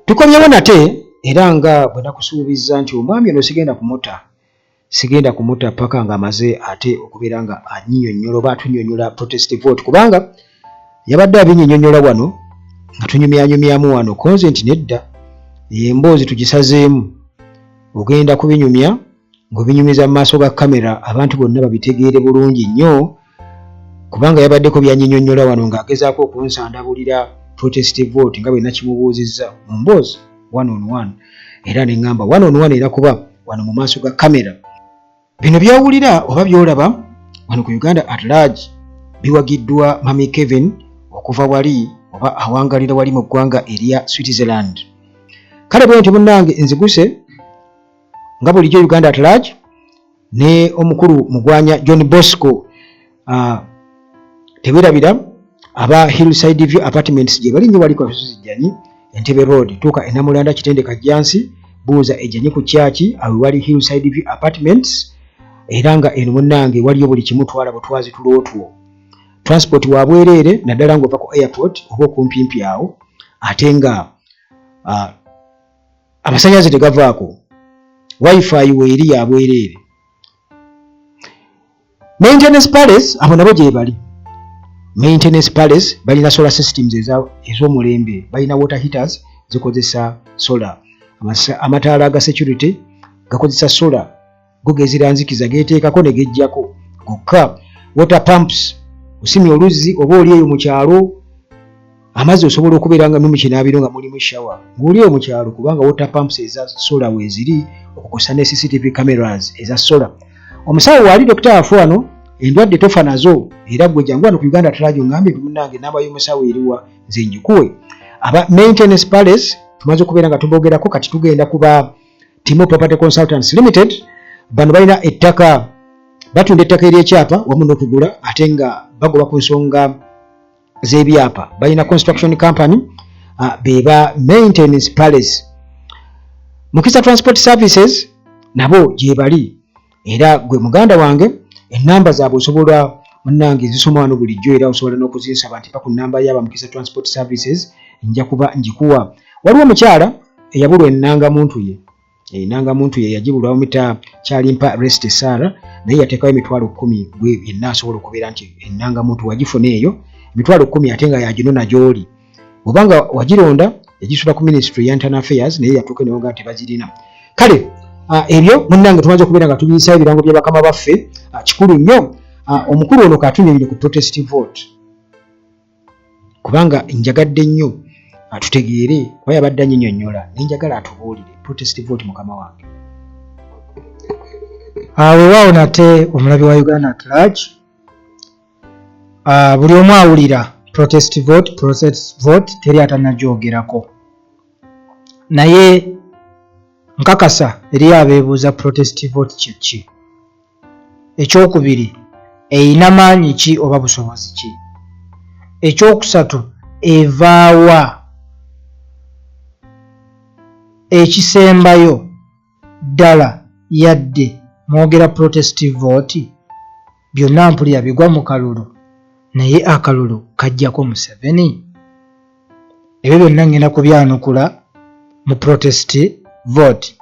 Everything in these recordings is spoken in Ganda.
Tukomyewo nate era nga bwe nakusuubiza nti omwami ono sigenda kumuta paka nga amaze ate okubeera nga anyinyonnyola oba atunnyonnyola protest vote, kubanga yabadde abinnyonnyola wano nga tunyumyanyumyamu wano konze nti nedda emboozi tugisazeemu, ogenda kubinyumya ng'obinyumiza mu maaso ga kamera abantu bonna babitegeere bulungi nnyo, kubanga yabaddeko byannyinnyonnyola wano ng'agezaako okunsandabulira protest vote nga bwe nakimubuuzizza mu mboozi 1-on-1 era ne ŋŋamba 1-on-1 era kuba wano mu maaso ga kamera. Bino by'owulira oba by'olaba wano ku Uganda at large biwagiddwa Mami Kevin okuva wali oba awangalira wali mu ggwanga erya Switzerland. Kale bwe nti munnange nziguse nga bulijjo Uganda at large ne omukulu Mugwanya John Bosco tewerabira aba Hillside View Apartments gye bali nnyo wali kwa Suzijjanyi Entebbe Road tuuka Enamulanda Kitendeka Jansi buuza ejjanyi ku kyaki awe wali Hillside View Apartments era nga eno munnange waliyo buli kimu twala butwazi tulootwo. Transport wa bwereere naddala ng'ova ku airport oba okumpimpi awo ate nga amasannyalaze tegavaako, wifi weeri ya bwereere. Maintenance Palace abo nabo gye bali. Maintenance Palace balina solar systems ez'omulembe, balina water heaters zikozesa solar, amataala aga security gakozesa solar, go geziranzikiza geteekako ne gejjako gokka. Water pumps osimye oluzzi oba oli eyo mu kyalo amazzi osobola okubeera nga mu kinaabiro nga mulimu shower ng'oli eyo mu kyalo, kubanga water pumps eza solar weeziri okukosa ne CCTV cameras eza solar. Omusawo waali Dr. Afwano endwadde tofa nazo era gwe jangu wano ku Uganda Trajo ngambe munnange namba y'omusawo eriwa nze njikuwe. Aba Maintenance Palace tumaze okubeera nga tubogerako, kati tugenda kuba Timo Property Consultants Limited. Bano balina ettaka, batunda ettaka ery'ekyapa wamu n'okugula ate nga bagoba ku nsonga z'ebyapa. Balina construction company beba Maintenance Palace. Mukisa Transport Services nabo gye bali era gwe muganda wange ennamba zaabwe osobola munnange zisoma wano bulijjo era osobola n'okuzinsaba nti pa ku nnamba y'aba Mukisa Transport Services nja kuba njikuwa. Waliwo omukyala eyabulwa ennangamuntu ye. Ennangamuntu ye yagibulwa omita Kyalimpa Rest Sara naye yateekawo emitwalo 10 gwe yenna asobola okubeera nti ennangamuntu wagifuna eyo emitwalo 10 ate nga yaginona gy'oli. Obanga wagironda yagisula ku Ministry ya Internal Affairs naye yatuuka ne nga tebazirina. Kale ebyo munnange tumaze okubeera nga tubiyisa ebirango bya bakama baffe kikulu nnyo. Omukulu ono katunyonyere ku protest vote kubanga njagadde nnyo tutegeere kuba yabadde annyinnyonnyola nenjagala atubuulire protest vote mukama wange. Weewaawo nate omulabi wa Uganda at large buli omu awulira protest vote teri atanagyogerako, naye nkakasa eri abeebuuza protest vote ki? Ekyokubiri, eyina maanyi ki oba busobozi ki? Ekyokusatu, evaawa? Ekisembayo ddala yadde mwogera protest vote byonna mpulira bigwa mu kalulu, naye akalulu kajjako Museveni. Ebyo byonna ngenda kubyanukula mu protest vote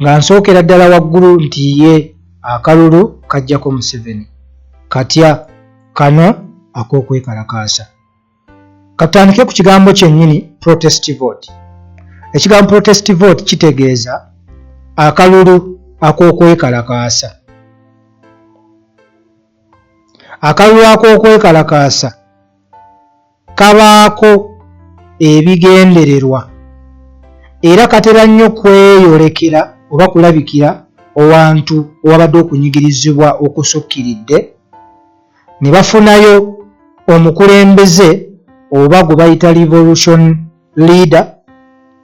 nga nsookera ddala waggulu nti ye akalulu kajjako Museveni. Katya kano ak'okwekalakaasa. Katandike ku kigambo kyennyini protest vote. Ekigambo protest vote kitegeeza akalulu ak'okwekalakaasa. Akalulu ak'okwekalakaasa kabaako ebigendererwa era katera nnyo kweyolekera oba kulabikira owantu owabadde okunyigirizibwa okusukkiridde ne bafunayo omukulembeze oba gwe bayita revolution leader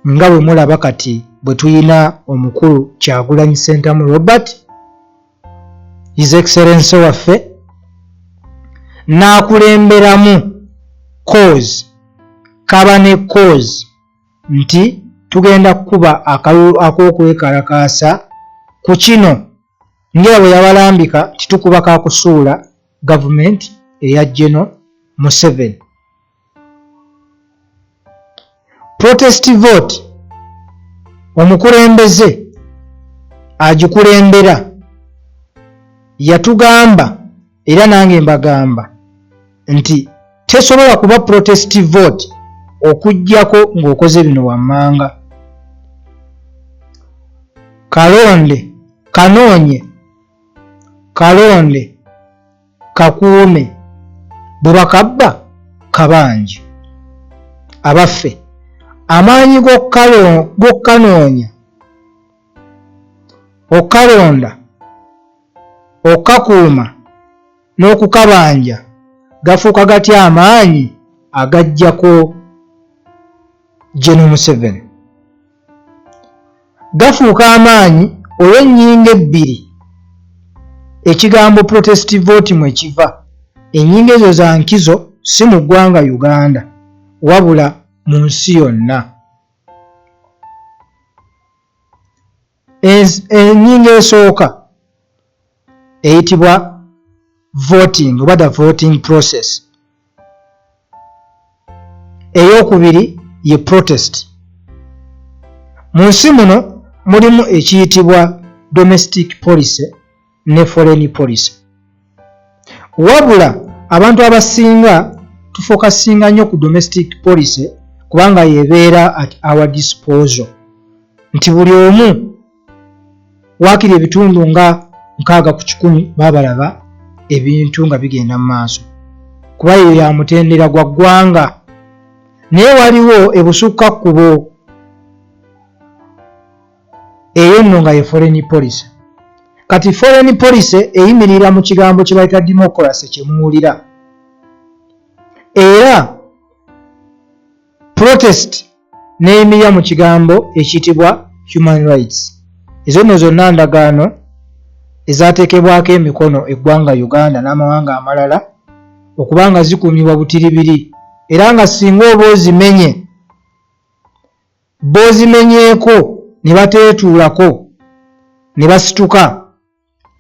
nga bwe mulaba kati bwe tuyina omukulu Kyagulanyi Ssentamu Robert, His Excellency waffe, n'akulemberamu cause, kaba ne cause nti tugenda kukuba akalulu ak'okwekalakaasa ku kino ngera bwe yabalambika titukuba kakusuula gavumenti eya General Museveni. protest vote omukulembeze agikulembera yatugamba era nange mbagamba nti tesobola kuba protest vote okujjako ng'okoze bino wammanga. Kalonde, kanoonye, kalonde, kakuume, bwe bakabba kabanje. Abaffe amaanyi g'okkanoonya, okkalonda, okkakuuma n'okukabanja gafuuka gatya amaanyi agajjako General Museveni? Gafuuka amaanyi olw'ennyingo ebbiri ekigambo protest vote mwe kiva. Ennyingo ezo za nkizo si mu ggwanga Uganda wabula mu nsi yonna. Ennyingo esooka eyitibwa voting oba the voting process. Eyokubiri ye protest. Mu nsi muno mulimu ekiyitibwa domestic policy ne foreign policy. Wabula abantu abasinga tufokasinga nnyo ku domestic policy kubanga yebeera at our disposal. Nti buli omu waakiri ebitundu nga 6 ku 10 babalaba ebintu nga bigenda mu maaso. Kuba eyo ya mutendera gwa ggwanga. Naye waliwo ebusukka kkubo eyo nno nga ye foreign policy. Kati foreign policy eyimirira mu kigambo kye bayita democracy kye muwulira. Era protest n'eyimirira mu kigambo ekiyitibwa human rights. Ezo nno zonna ndagaano ezaateekebwako emikono eggwanga Uganda n'amawanga amalala okubanga zikuumibwa butiribiri era nga singa oba ozimenye b'ozimenyeeko ne bateetuulako ne basituka,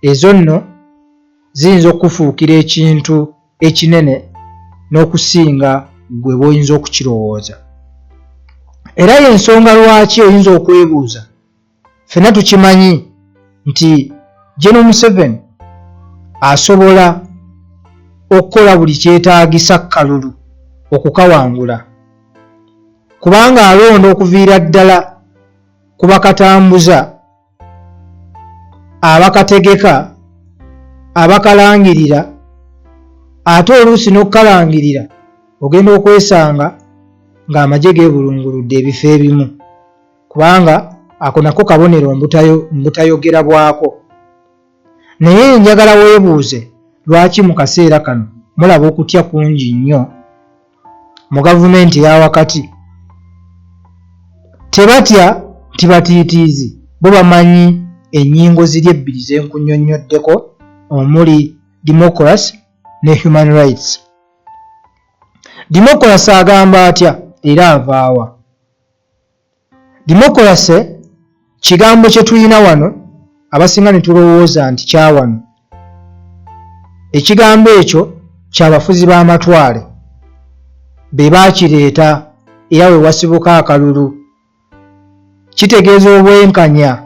ezo nno ziyinza okufuukira ekintu ekinene n'okusinga gwe bw'oyinza okukirowooza. Era y'ensonga lwaki oyinza okwebuuza. Ffenna tukimanyi nti General Museveni asobola okukola buli kyetaagisa kalulu okukawangula, kubanga alonda okuviira ddala ku bakatambuza, abakategeka, abakalangirira, ate oluusi n'okukalangirira ogenda okwesanga ng'amagye geebulunguludde ebifo ebimu, kubanga ako nako kabonero mbutayogera bwako. Naye njagala weebuuze lwaki mu kaseera kano mulaba okutya kungi nnyo mu gavumenti eya wakati. Tebatya nti batiitiizi, bo bamanyi ennyingo ziri ebbiri ze nkunnyonnyoddeko omuli democracy ne human rights. Democracy agamba atya era avaawa? Democracy kigambo kye tulina wano abasinga ne tulowooza nti kya wano. Ekigambo ekyo ky'abafuzi b'amatwale be baakireeta era we wasibuka akalulu. Kitegeeza obwenkanya,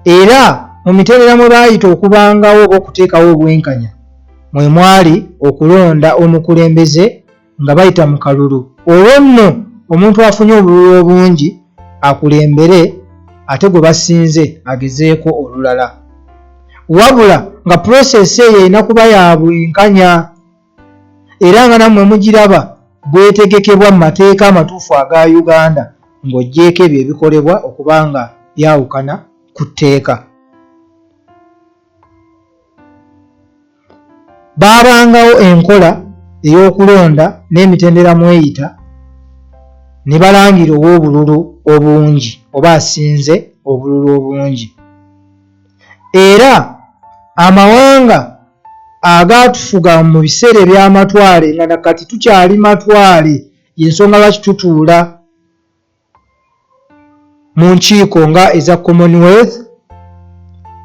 era mu mitendera mwe baayita okubangawo oba okuteekawo obwenkanya mwe mwali okulonda omukulembeze nga bayita mu kalulu. Olwo nno omuntu afunye obululu obungi akulembere ate gwe basinze agezeeko olulala. Wabula nga process eyo erina kuba ya bwenkanya era nga nammwe mugiraba bwetegekebwa mu mateeka amatuufu aga Uganda ng'oggyeko ebyo ebikolebwa okubanga byawukana ku tteeka. Baabangawo enkola ey'okulonda n'emitendera mweyita ne balangira ow'obululu obungi oba asinze obululu obungi. Era amawanga agaatufuga mu biseera eby'amatwale nga nakati tukyali matwale, y'ensonga lwaki tutuula mu nkiiko nga eza Commonwealth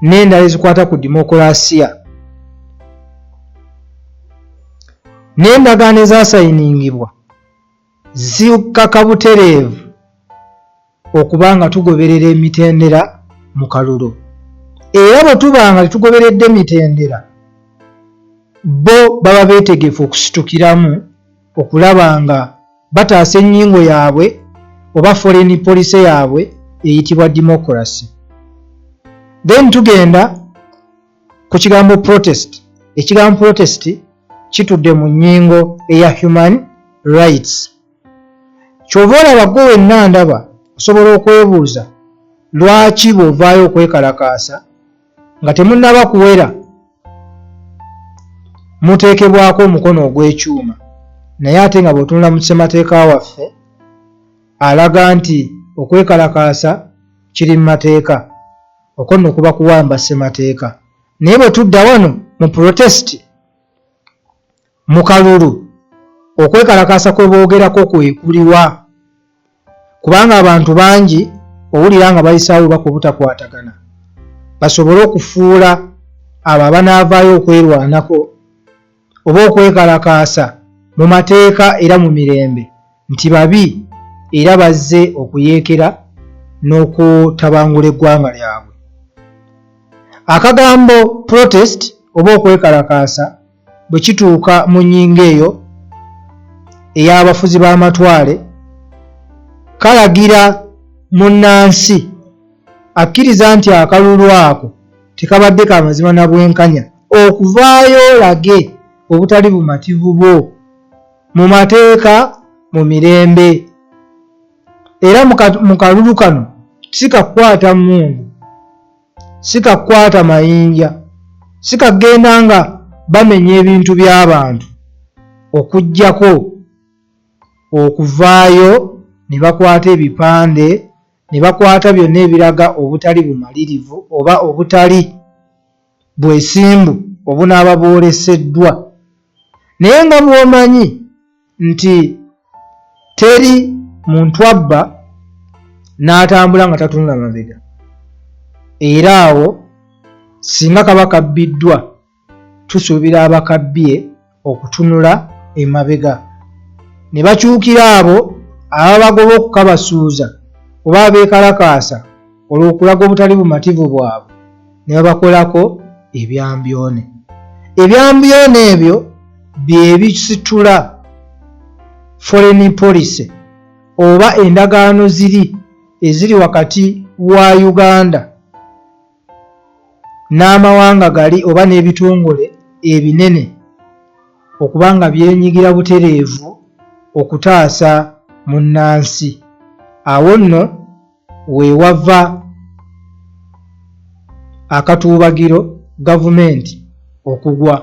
n'endala ezikwata ku demokolasiya, n'endagaano ezaasayiningibwa zikaka butereevu okuba nga tugoberera emitendera mu kalulu. Era bwe tuba nga tetugoberedde emitendera, bo baba beetegefu okusitukiramu okulaba nga bataasa ennyingo yaabwe oba foreign policy yaabwe eyitibwa democracy. Then tugenda ku kigambo protest. Ekigambo protest kitudde mu nnyingo eya human rights. Kyova olaba gwe wenna ndaba osobola okwebuuza lwaki bw'ovaayo okwekalakaasa nga temunnaba kuwera muteekebwako omukono ogw'ekyuma, naye ate nga bw'otunula mu ssemateeka waffe alaga nti okwekalakaasa kiri mu mateeka, okwo nno kuba kuwamba ssemateeka. Naye bwe tudda wano mu protest mu kalulu, okwekalakaasa kwe boogerako kwekuliwa, kubanga abantu bangi owulira nga bayisaawo baka obutakwatagana basobole okufuula abo abanaavaayo okwerwanako oba okwekalakaasa mu mateeka era mu mirembe nti babi era bazze okuyeekera n'okutabangula eggwanga lyabwe. Akagambo protest oba okwekalakaasa bwe kituuka mu nnyingo eyo ey'abafuzi b'amatwale kalagira munnansi akkiriza nti akalulu ako tekabadde ka mazima na bwenkanya okuvaayo lage obutali bumativu bwo mu mateeka mu mirembe. Era mu kalulu kano sikakwata mmungu, sikakwata mayinja, sikagenda nga bamenya ebintu by'abantu, okuggyako okuvaayo ne bakwata ebipande ne bakwata byonna ebiraga obutali bumalirivu oba obutali bwesimbu obunaaba bwoleseddwa. Naye nga bw'omanyi nti teri muntu abba n'atambula nga tatunula mabega, era awo singa kaba kabbiddwa tusuubira abakabbye okutunula emabega ne bakyukira abo ababagoba okukabasuuza oba abeekalakaasa olw'okulaga obutali bumativu bwabwe ne babakolako ebyambyone. Ebyambyone ebyo bye bisitula foreign policy oba endagaano eziri wakati wa Uganda n'amawanga gali oba n'ebitongole ebinene okuba nga byenyigira butereevu okutaasa munnansi. Awo nno weewava akatuubagiro gavumenti okugwa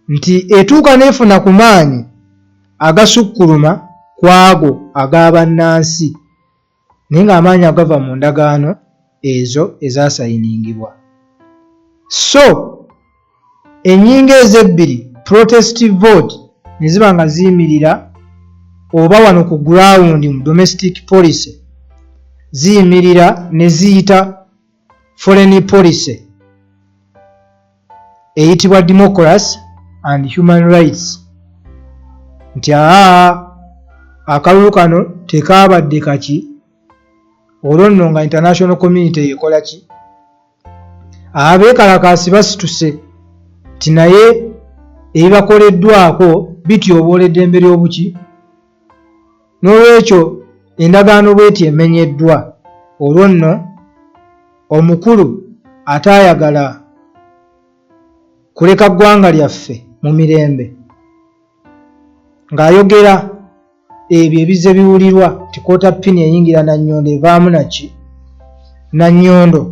nti etuuka n'efuna ku maanyi agasukkuluma ku ago ag'abannansi, naye ng'amaanyi agava mu ndagaano ezo ezasayiningibwa. So ennyingo ezebbiri protest vote ne ziba nga ziyimirira oba wano ku ground mu domestic policy ziyimirira ne ziyita foreign policy eyitibwa democracy and human rights, nti akalulu kano tekaabadde kaki olwo nno nga international community ekola ki, abeekalakaasi basituse nti naye ebibakoleddwako bityoboola eddembe ly'obuki, n'olwekyo endagaano bw'eti emenyeddwa. Olwo nno omukulu ataayagala kuleka ggwanga lyaffe mu mirembe ng'ayogera ebyo ebizze biwulirwa nti koota pini eyingira Nannyondo evaamu naki Nannyondo,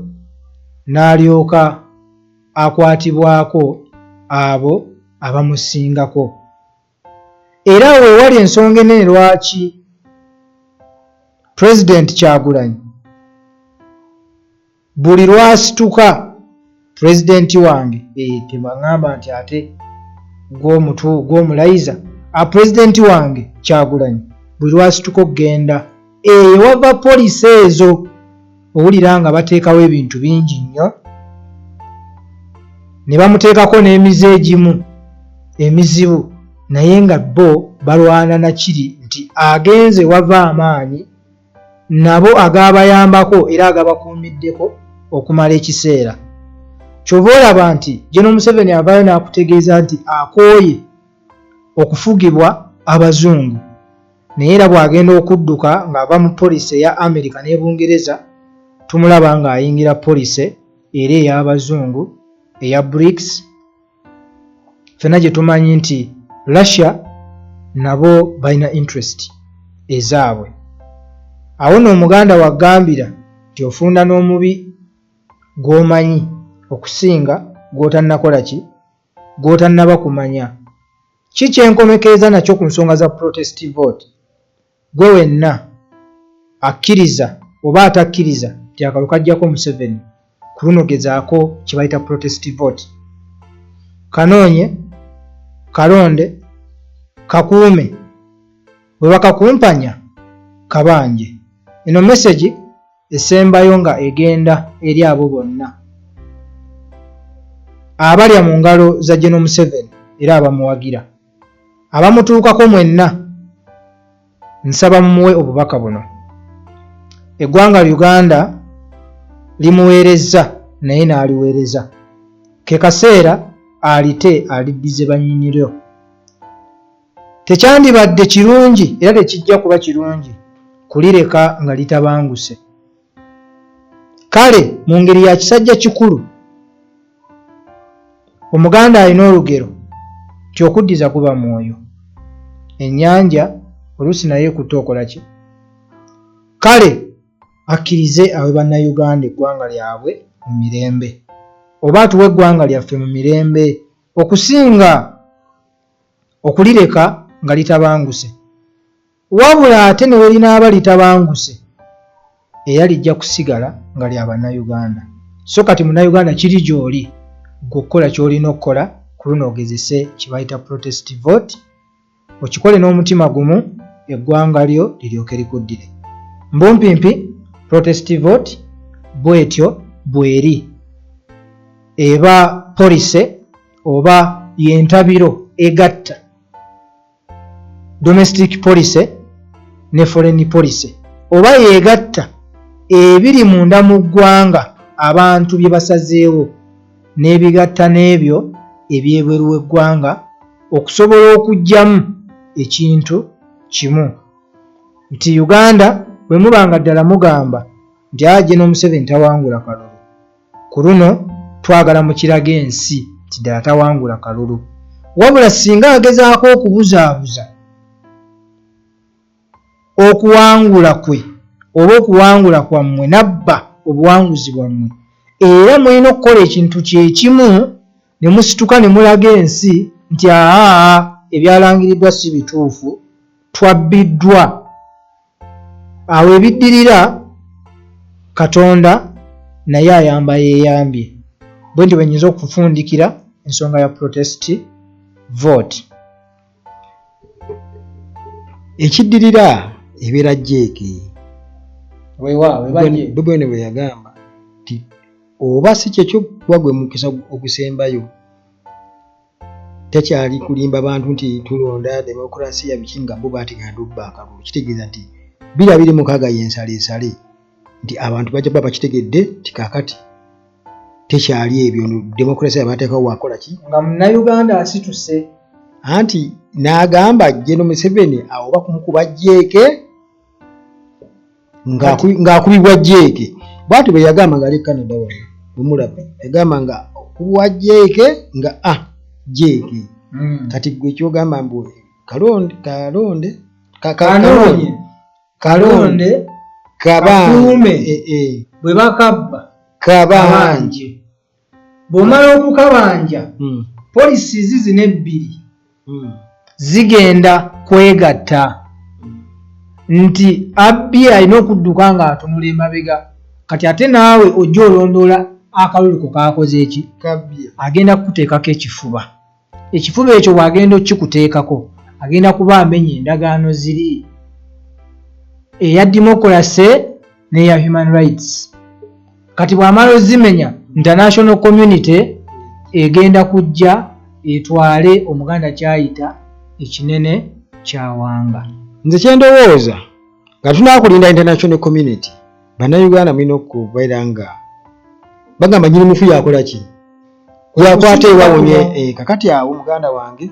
n'alyoka akwatibwako abo abamusingako. Era weewali ensonga enene lwaki President Kyagulanyi buli lwasituka pulezidenti wange tebaŋŋamba nti ate gw'omulayiza pulezidenti wange Kyagulanyi buli lwasituka okugenda ewava poliisi ezo owulira nga bateekawo ebintu bingi nnyo ne bamuteekako n'emize egimu emizibu, naye nga bo balwana na kiri nti agenze wava amaanyi nabo agabayambako era agabakuumiddeko okumala ekiseera. Kyova olaba nti General Museveni avaayo n'akutegeeza nti akooye okufugibwa abazungu, naye era bw'agenda okudduka ng'ava mu poliisi eya Amerika ne Bungereza, tumulaba ng'ayingira poliisi era ey'abazungu eya BRICS. Ffenna gye tumanyi nti Russia nabo balina interest ezaabwe. Awo nno Omuganda waggambira nti ofunda n'omubi gw'omanyi okusinga gw'otannakola ki, gw'otannaba kumanya. Ki kyenkomekereza nakyo ku nsonga za protest vote? Gwe wenna akkiriza oba atakkiriza nti akalulu kajjako Museveni, ku luno gezaako kye bayita protest vote. Kanoonye, kalonde, kakuume, bwe bakakumpanya kabanje. Eno message esembayo nga egenda eri abo bonna abalya mu ngalo za General Museveni era abamuwagira, abamutuukako mwenna. Nsaba mumuwe obubaka buno. Eggwanga Uganda limuweereza naye n'aliweereza. Ke kaseera alite aliddize bannyiniryo. Tekyandibadde kirungi era tekijja kuba kirungi kulireka nga litabanguse. Kale mu ngeri ya kisajja kikulu Omuganda alina olugero nti okuddiza kuba mwoyo. Ennyanja oluusi naye kutokola ki? Kale akkirize awe bannayuganda eggwanga lyabwe mu mirembe, oba atuwe eggwanga lyaffe mu mirembe okusinga okulireka nga litabanguse. Wabula ate ne we linaaba litabanguse era lijja kusigala nga lya bannayuganda. So kati munnayuganda kiri gy'oli, gweokukola ky'olina okukola ku luno ogezese kye bayita protest vote, okikole n'omutima gumu, eggwanga lyo liryoke likuddire. Mbumpimpi protest vote bwetyo bweri eba police oba yentabiro egatta domestic police ne foreign police, oba yegatta ebiri munda mu ggwanga abantu bye basazeewo n'ebigatta n'ebyo ebyebweru w'eggwanga okusobola okuggyamu ekintu kimu nti Uganda bwe mubanga ddala mugamba nti General Museveni tawangula kalulu, ku luno twagala mukiraga ensi nti ddala tawangula kalulu. Wabula singa agezaako okubuzaabuza okuwangula kwe oba okuwangula kwammwe nabba obuwanguzi bwammwe, era mulina okukola ekintu kyekimu ne musituka ne mulaga ensi nti ebyalangiriddwa si bituufu, twabbiddwa. Awo ebiddirira Katonda naye ayamba yeeyambye. Bwe ntyo bwe nnyinza okufundikira ensonga ya protest vote. Ekiddirira ebeera jeeke. Bwene bwe yagamba nti oba si kyekyo kuba gwe mukisa ogusembayo, takyali kulimba bantu nti tulonda demokrasiya biki nga bo baategana dubba akalulu. Kitegeeza nti biri mukaaga y'ensaleesale nti abantu bajja kuba bakitegedde nti kaakati tekyali ebyo demokrasiya baateekawo wakola ki nga munnayuganda asituse. Anti n'agamba General Museveni awoba kumukuba jeeke ng'akubibwa jeeke. Bw'atyo bwe yagamba ng'ali Canada wano bwemulaba yagamba nga okubwa jeeke nga jeeke. Kati gwe kyogamba mbu kalonde kakuume bwe bakabba kabanje. Bw'omala okukabanja poliisi zino ebbiri zigenda kwegatta nti abbi alina okudduka ng'atunula emabega. Kati ate naawe ojja olondoola akalulu kaakoze eki? Agenda kukuteekako ekifuba. Ekifuba ekyo bw'agenda okikuteekako agenda kuba amenya endagaano ziri eya democracy n'eya human rights. Kati bw'amala ozimenya, international community egenda kujja etwale Omuganda kyayita ekinene kyawanga. Nze kyendowooza nga tunakulinda international community bannayuganda mulina okubeera nga bagamba nyini mufu yakola ki yakwata ewawonye kakati awo muganda wange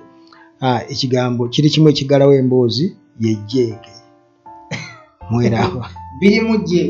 ekigambo kiri kimu ekigalawo emboozi yejjeege mwerawa biri mujje